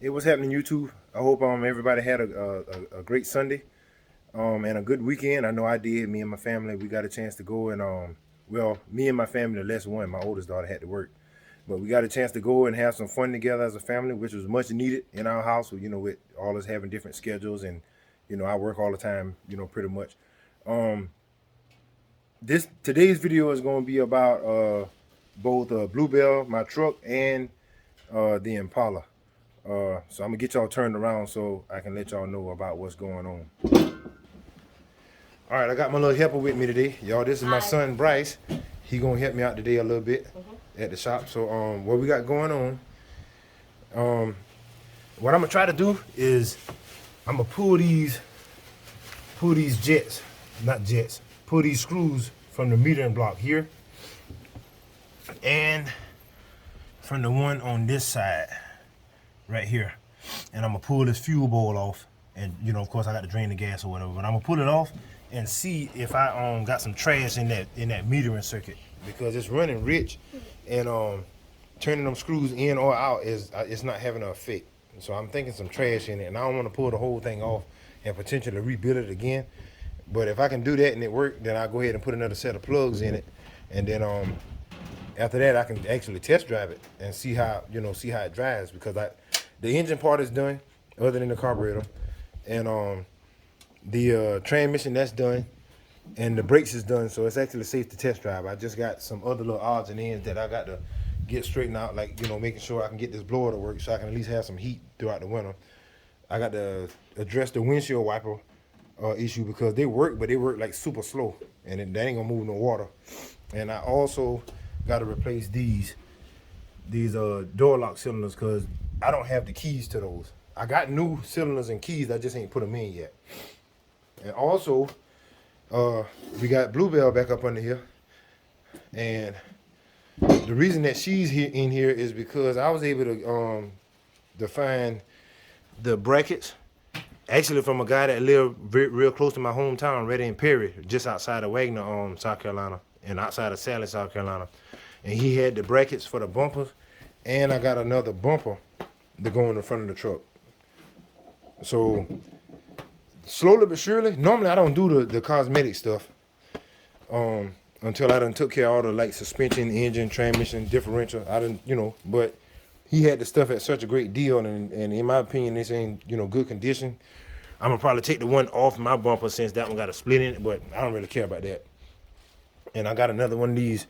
Hey, what's happening, YouTube? I hope everybody had a great Sunday and a good weekend. I know I did. Me and my family, we got a chance to go and well, me and my family, the less one. My oldest daughter had to work, but we got a chance to go and have some fun together as a family, which was much needed in our house. With all us having different schedules and I work all the time. Pretty much. Um, this today's video is going to be about both Bluebell, my truck, and the Impala. So I'm gonna get y'all turned around so I can let y'all know about what's going on. All right, I got my little helper with me today, y'all. This is my son Bryce. He gonna help me out today a little bit at the shop. So what we got going on? What I'm gonna try to do is I'm gonna pull these pull these screws from the metering block here and from the one on this side right here, and I'm gonna pull this fuel bowl off, and of course I got to drain the gas or whatever, but I'm gonna pull it off and see if I got some trash in that metering circuit, because it's running rich, and turning them screws in or out is it's not having an effect. So I'm thinking some trash in it, and I don't want to pull the whole thing off and potentially rebuild it again. But if I can do that and it work, then I'll go ahead and put another set of plugs in it, and then after that I can actually test drive it and see how it drives, because the engine part is done, other than the carburetor, and the transmission, that's done, and the brakes is done, so it's actually safe to test drive. I just got some other little odds and ends that I got to get straightened out, like making sure I can get this blower to work so I can at least have some heat throughout the winter. I got to address the windshield wiper issue, because they work, but they work like super slow, and they ain't gonna move no water. And I also got to replace these door lock cylinders, because I don't have the keys to those. I got new cylinders and keys, I just ain't put them in yet. And also we got Bluebell back up under here, and the reason that she's in here is because I was able to find the brackets actually from a guy that lived real close to my hometown, right in Perry, just outside of Wagner, South Carolina, and outside of Sally, South Carolina. And he had the brackets for the bumpers, and I got another bumper to go in the front of the truck. So slowly but surely, normally I don't do the cosmetic stuff until I done took care of all the like suspension, engine, transmission, differential. I didn't, but he had the stuff at such a great deal, and in my opinion, this ain't good condition. I'm gonna probably take the one off my bumper, since that one got a split in it, but I don't really care about that. And I got another one of these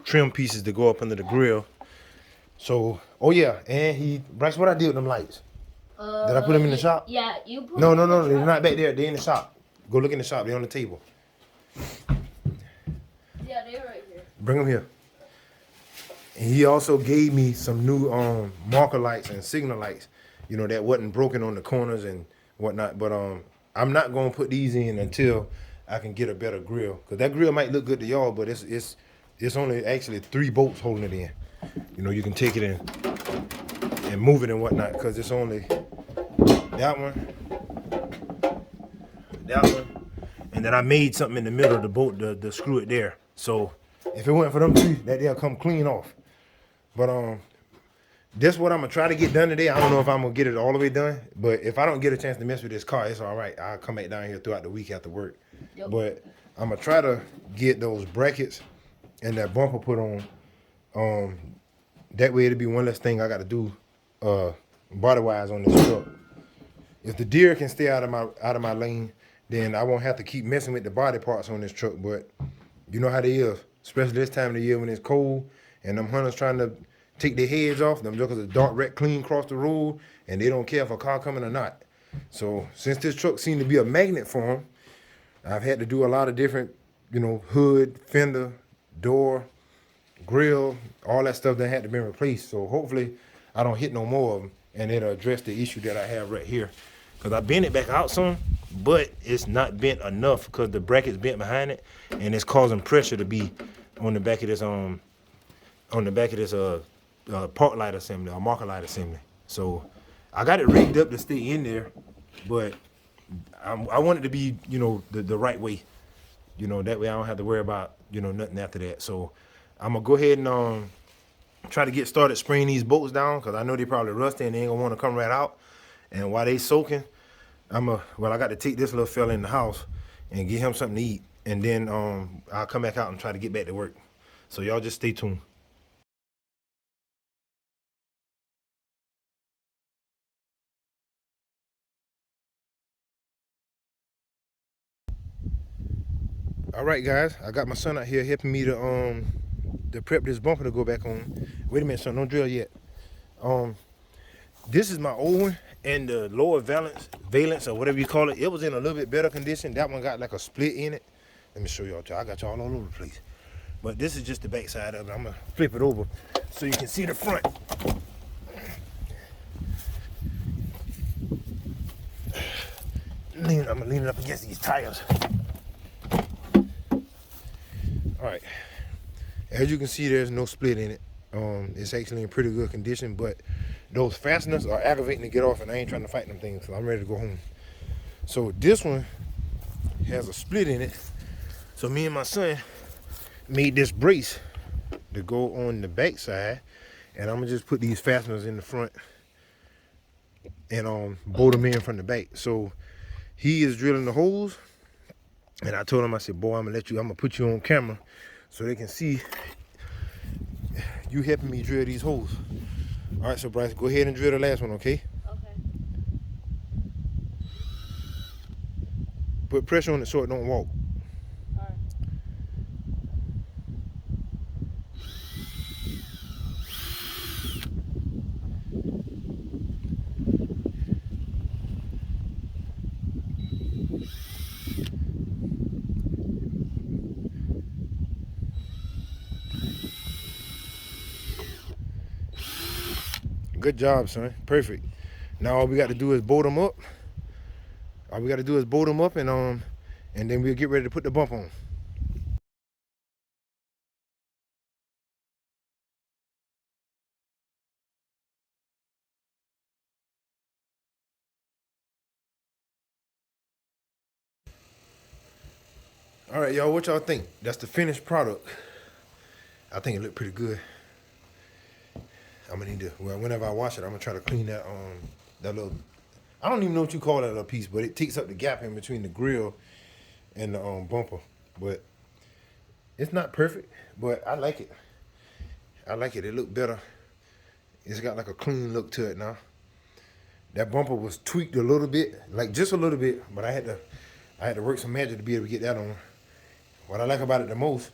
trim pieces to go up under the grill. So, oh yeah, and Bryce, what I did with them lights? Did I put them in the shop? Yeah, you put No, them no, they're not back there. They're in the shop. Go look in the shop. They're on the table. Yeah, they're right here. Bring them here. And he also gave me some new marker lights and signal lights, that wasn't broken on the corners and whatnot. But I'm not gonna put these in until I can get a better grill, because that grill might look good to y'all, but it's only actually 3 bolts holding it in. You can take it in and move it and whatnot, because it's only that one, and then I made something in the middle of the bolt to screw it there. So if it wasn't for them 3, they'll come clean off. But that's what I'm gonna try to get done today. I don't know if I'm gonna get it all the way done, but if I don't get a chance to mess with this car, it's all right. I'll come back down here throughout the week after work. Yep. But I'm gonna try to get those brackets and that bumper put on. That way it'll be one less thing I got to do body wise on this truck. If the deer can stay out of my lane, then I won't have to keep messing with the body parts on this truck. But you know how they is, especially this time of the year when it's cold and them hunters trying to take their heads off. Them jokers are dark red clean across the road, and they don't care if a car coming or not. So since this truck seemed to be a magnet for them, I've had to do a lot of different, hood, fender, door, grill, all that stuff that had to be replaced. So hopefully I don't hit no more of them, and it'll address the issue that I have right here. Because I bent it back out some, but it's not bent enough, because the bracket's bent behind it, and it's causing pressure to be on the back of this park light assembly or marker light assembly. So I got it rigged up to stay in there, but I want it to be the right way. That way I don't have to worry about nothing after that. So I'm gonna go ahead and try to get started spraying these bolts down because I know they probably rusty and they ain't gonna want to come right out. And while they soaking, I got to take this little fella in the house and get him something to eat, and then I'll come back out and try to get back to work. So y'all just stay tuned. All right, guys, I got my son out here helping me to prep this bumper to go back on. Wait a minute, son, don't drill yet. This is my old one, and the lower valence or whatever you call it, it was in a little bit better condition. That one got like a split in it. Let me show y'all. I got y'all all over the place. But this is just the back side of it. I'm gonna flip it over so you can see the front. I'm gonna lean it up against these tires. All right. As you can see, there's no split in it. It's actually in pretty good condition, but those fasteners are aggravating to get off, and I ain't trying to fight them things, so I'm ready to go home. So this one has a split in it. So me and my son made this brace to go on the back side, and I'm gonna just put these fasteners in the front and bolt them in from the back. So he is drilling the holes, and I told him, I said, boy, I'm gonna put you on camera so they can see you helping me drill these holes. All right, so Bryce, go ahead and drill the last one, okay? Okay. Put pressure on it so it don't walk. All right. Good job, son. Perfect. Now all we got to do is bolt them up. And then we'll get ready to put the bump on. All right, y'all, what y'all think? That's the finished product. I think it looked pretty good. I'm gonna need to, whenever I wash it, I'm gonna try to clean that that little, I don't even know what you call that little piece, but it takes up the gap in between the grill and the bumper. But it's not perfect, but I like it. I like it. It looked better. It's got like a clean look to it now. That bumper was tweaked a little bit, like just a little bit, but I had to work some magic to be able to get that on. What I like about it the most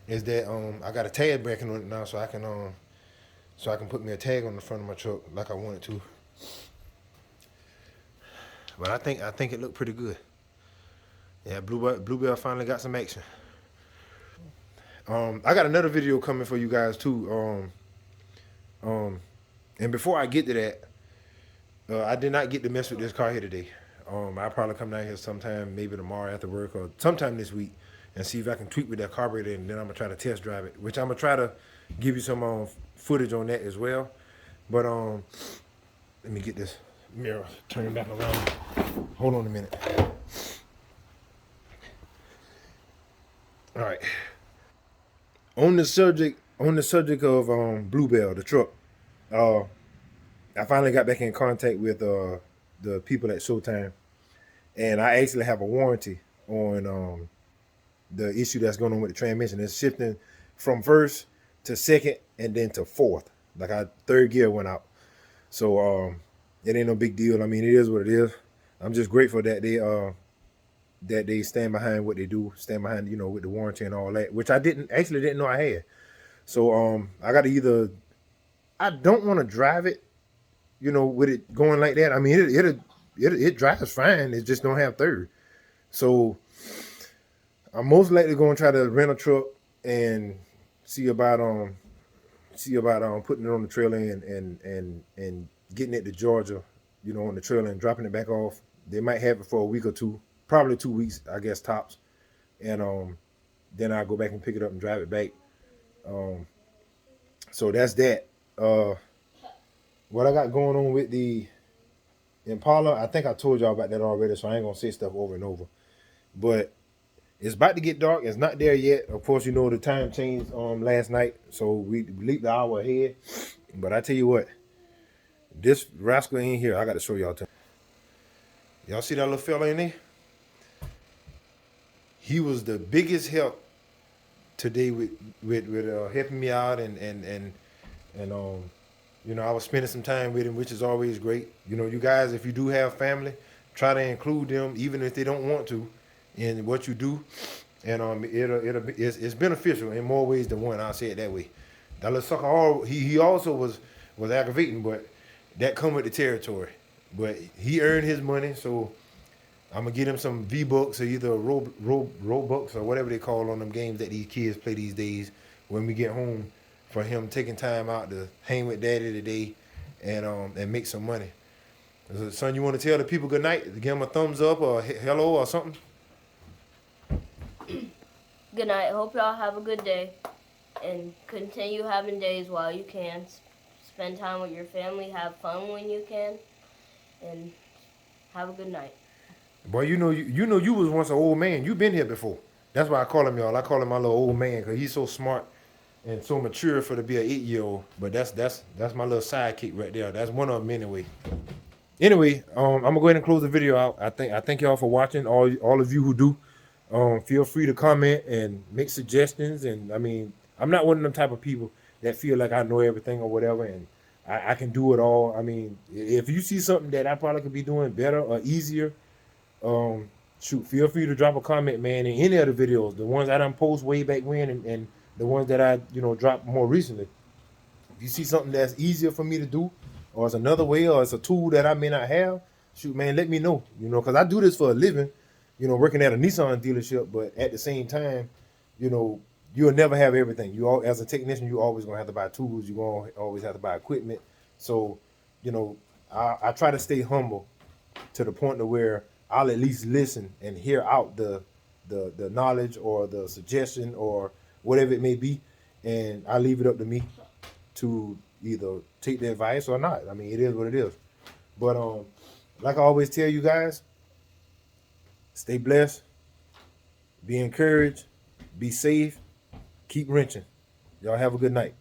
is that I got a tag bracket on it now, so I can put me a tag on the front of my truck like I wanted to. But I think it looked pretty good. Yeah, Bluebell finally got some action. I got another video coming for you guys too. And before I get to that, I did not get to mess with this car here today. I'll probably come down here sometime, maybe tomorrow after work or sometime this week, and see if I can tweak with that carburetor, and then I'm gonna try to test drive it, which I'm gonna try to give you some footage on that as well. But let me get this mirror turned back around. Hold on a minute. All right. On the subject of Bluebell, the truck, I finally got back in contact with the people at Showtime, and I actually have a warranty on the issue that's going on with the transmission. It's shifting from first to second and then to fourth. Like our third gear went out. So it ain't no big deal. I mean, it is what it is. I'm just grateful that they stand behind what they do, stand behind, with the warranty and all that, which I didn't know I had. So I got to either, I don't want to drive it, with it going like that. I mean, it drives fine. It just don't have third. So I'm most likely going to try to rent a truck and see about putting it on the trailer and getting it to Georgia, on the trailer and dropping it back off. They might have it for a week or two, probably 2 weeks, I guess, tops. And then I'll go back and pick it up and drive it back. So that's that. What I got going on with the Impala, I think I told y'all about that already, so I ain't gonna say stuff over and over. But It's about to get dark. It's not there yet. Of course, you know the time changed last night, so we leaped the hour ahead. But I tell you what, this rascal in here, I got to show y'all. Y'all see that little fella in there? He was the biggest help today with helping me out and you know, I was spending some time with him, which is always great. You know, you guys, if you do have family, try to include them, even if they don't want to, in what you do, and it's beneficial in more ways than one. I'll say it that way. That little sucker, he also was aggravating, but that come with the territory. But he earned his money, so I'm gonna get him some V-Bucks or either Robux or whatever they call on them games that these kids play these days when we get home, for him taking time out to hang with daddy today and make some money. So, son, you want to tell the people good night? Give them a thumbs up or hello or something? Good night. Hope y'all have a good day. And continue having days while you can. Spend time with your family. Have fun when you can. And have a good night. Boy, you know you was once an old man. You been here before. That's why I call him, y'all. I call him my little old man because he's so smart and so mature for to be an 8-year-old. But that's my little sidekick right there. That's one of them anyway. Anyway, I'm gonna go ahead and close the video out. I thank y'all for watching. All of you who do, feel free to comment and make suggestions. And I mean, I'm not one of them type of people that feel like I know everything or whatever, and I can do it all. I mean, if you see something that I probably could be doing better or easier, shoot, feel free to drop a comment, man, in any of the videos, the ones I done post way back when and the ones that I, dropped more recently. If you see something that's easier for me to do, or it's another way, or it's a tool that I may not have, shoot, man, let me know, because I do this for a living, working at a Nissan dealership, but at the same time, you'll never have everything. As a technician, you always gonna have to buy tools. You gonna always have to buy equipment. So, I try to stay humble to the point to where I'll at least listen and hear out the knowledge or the suggestion or whatever it may be, and I leave it up to me to either take the advice or not. I mean, it is what it is. But like I always tell you guys, stay blessed, be encouraged, be safe, keep wrenching. Y'all have a good night.